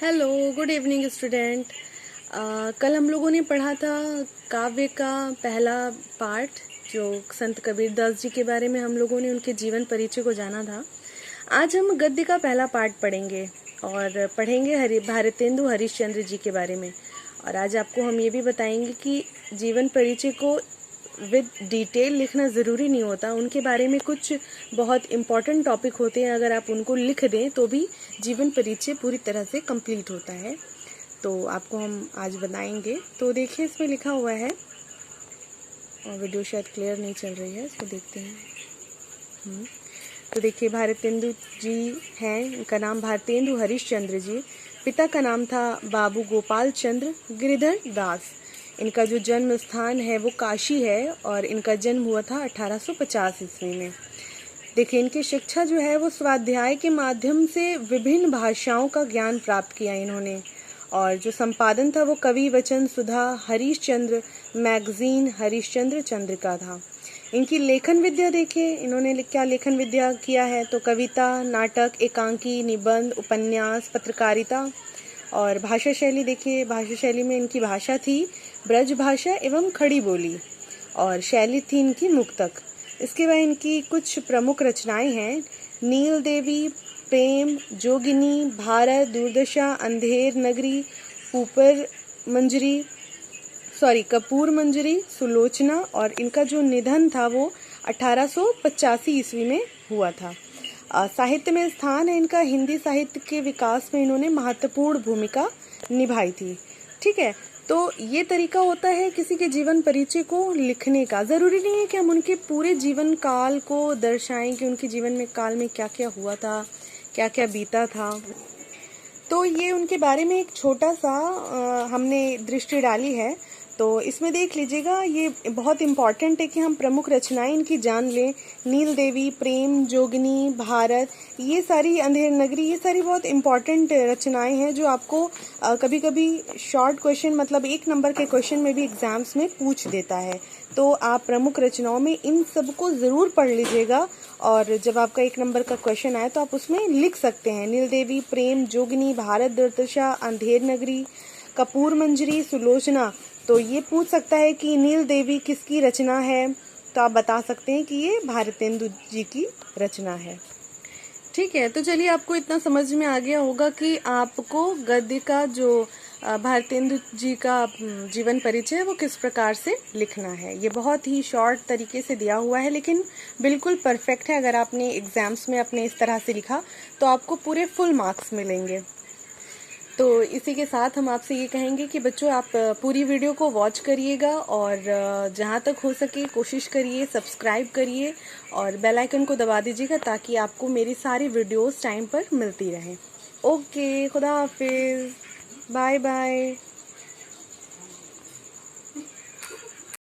Hello, good evening student. कल हम लोगों ने पढ़ा था काव्य का पहला पार्ट, जो संत कबीरदास जी के बारे में हम लोगों ने उनके जीवन परिचय को जाना था। आज हम गद्य का पहला पार्ट पढ़ेंगे और पढ़ेंगे भारतेंदु हरिश्चंद्र जी के बारे में। और आज आपको हम ये भी बताएंगे कि जीवन परिचय को विद डिटेल लिखना ज़रूरी नहीं होता, उनके बारे में कुछ बहुत इम्पॉर्टेंट टॉपिक होते हैं, अगर आप उनको लिख दें तो भी जीवन परिचय पूरी तरह से कंप्लीट होता है। तो आपको हम आज बताएंगे। तो देखिए, इसमें लिखा हुआ है, और वीडियो शायद क्लियर नहीं चल रही है, इसको देखते हैं। तो देखिए, भारतेंदु जी हैं, इनका नाम भारतेंदु हरिश्चंद्र जी। पिता का नाम था बाबू गोपाल चंद्र गिरिधर दास। इनका जो जन्म स्थान है वो काशी है और इनका जन्म हुआ था 1850 ईस्वी में। देखिए, इनकी शिक्षा जो है वो स्वाध्याय के माध्यम से विभिन्न भाषाओं का ज्ञान प्राप्त किया इन्होंने। और जो संपादन था वो कवि वचन सुधा हरिश्चंद्र मैगजीन हरिश्चंद्र चंद्रिका था। इनकी लेखन विद्या देखिए, इन्होंने क्या लेखन विद्या किया है, तो कविता, नाटक, एकांकी, निबंध, उपन्यास, पत्रकारिता। और भाषा शैली देखिए, भाषा शैली में इनकी भाषा थी ब्रज भाषा एवं खड़ी बोली, और शैली थी इनकी मुक्तक। इसके बाद इनकी कुछ प्रमुख रचनाएं हैं, नील देवी, प्रेम, जोगिनी, भारत, दुर्दशा, अंधेर नगरी, कपूर मंजरी, सुलोचना। और इनका जो निधन था वो 1885 ईस्वी में हुआ था। साहित्य में स्थान है इनका, हिंदी साहित्य के विकास में इन्होंने महत्वपूर्ण भूमिका निभाई थी। ठीक है, तो ये तरीका होता है किसी के जीवन परिचय को लिखने का। ज़रूरी नहीं है कि हम उनके पूरे जीवन काल को दर्शाएं कि उनके जीवन में काल में क्या क्या हुआ था, क्या क्या बीता था। तो ये उनके बारे में एक छोटा सा हमने दृष्टि डाली है, तो इसमें देख लीजिएगा। ये बहुत इम्पॉर्टेंट है कि हम प्रमुख रचनाएं इनकी जान लें। नील देवी, प्रेम, जोगिनी, भारत, ये सारी, अंधेर नगरी, ये सारी बहुत इम्पॉर्टेंट रचनाएं हैं जो आपको कभी कभी शॉर्ट क्वेश्चन, मतलब 1 नंबर के क्वेश्चन में भी एग्जाम्स में पूछ देता है। तो आप प्रमुख रचनाओं में इन सबको ज़रूर पढ़ लीजिएगा, और जब आपका 1 नंबर का क्वेश्चन आए तो आप उसमें लिख सकते हैं नील देवी, प्रेम, जोगिनी, भारत, दुर्दशा, अंधेर नगरी, कपूर मंजरी, सुलोचना। तो ये पूछ सकता है कि नील देवी किसकी रचना है, तो आप बता सकते हैं कि ये भारतेंदु जी की रचना है। ठीक है, तो चलिए, आपको इतना समझ में आ गया होगा कि आपको गद्य का जो भारतेंदु जी का जीवन परिचय है वो किस प्रकार से लिखना है। ये बहुत ही शॉर्ट तरीके से दिया हुआ है, लेकिन बिल्कुल परफेक्ट है। अगर आपने एग्जाम्स में अपने इस तरह से लिखा तो आपको पूरे फुल मार्क्स मिलेंगे। तो इसी के साथ हम आपसे ये कहेंगे कि बच्चों, आप पूरी वीडियो को वॉच करिएगा, और जहाँ तक हो सके कोशिश करिए, सब्सक्राइब करिए और बेल आइकन को दबा दीजिएगा, ताकि आपको मेरी सारी वीडियोस टाइम पर मिलती रहें। ओके, खुदा हाफिज़, बाय बाय।